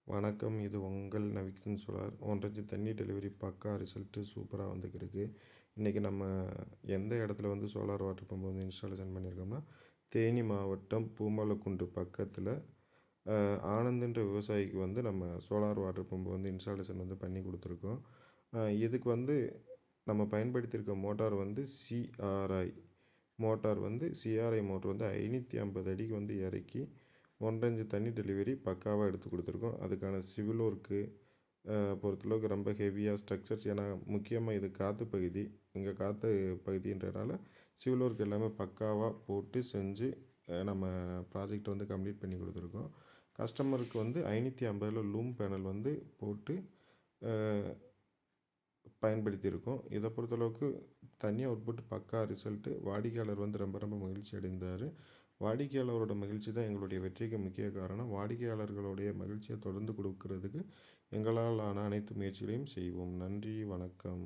வணக்கம். இது உங்கள் நவிக்சன் சோலார். 1 இன்ச் தண்ணி டெலிவரி பக்கா ரிசல்ட்டு சூப்பரா வந்துக்கிருக்கு. இன்றைக்கி நம்ம எந்த இடத்துல வந்து சோலார் வாட்டர் பம்ப் வந்து இன்ஸ்டாலேஷன் பண்ணியிருக்கோம்னா, தேனி மாவட்டம் பூமலக்குண்டு பக்கத்தில் ஆனந்துன்ற விவசாயிக்கு வந்து நம்ம சோலார் வாட்டர் பம்ப் வந்து இன்ஸ்டாலேஷன் வந்து பண்ணி கொடுத்துருக்கோம். இதுக்கு வந்து நம்ம பயன்படுத்தியிருக்க மோட்டார் வந்து சிஆர்ஐ மோட்டர் வந்து 550 அடிக்கு வந்து இறக்கி 1 இன்ச் தண்ணி டெலிவரி பக்காவாக எடுத்து கொடுத்துருக்கோம். அதுக்கான சிவில் ஒர்க்கு பொறுத்தளவுக்கு ரொம்ப ஹெவியாக ஸ்ட்ரக்சர்ஸ், ஏன்னா முக்கியமாக இது காற்று பகுதி, இங்கே காற்று பகுதின்றனால சிவில் ஒர்க் எல்லாமே பக்காவாக போட்டு செஞ்சு நம்ம ப்ராஜெக்ட் வந்து கம்ப்ளீட் பண்ணி கொடுத்துருக்கோம். கஸ்டமருக்கு வந்து 550 லூம் பேனல் வந்து போட்டு பயன்படுத்தியிருக்கோம். இதை பொறுத்தளவுக்கு தண்ணி அவுட்புட் பக்கா ரிசல்ட்டு. வாடிக்கையாளர் வந்து ரொம்ப ரொம்ப மகிழ்ச்சி அடைந்தார். வாடிக்கையாளரோட மகிழ்ச்சி தான் எங்களுடைய வெற்றிக்கு முக்கிய காரணம். வாடிக்கையாளர்களுடைய மகிழ்ச்சியை தொடர்ந்து கொடுக்கறதுக்கு எங்களால் ஆன அனைத்து முயற்சிகளையும் செய்வோம். நன்றி, வணக்கம்.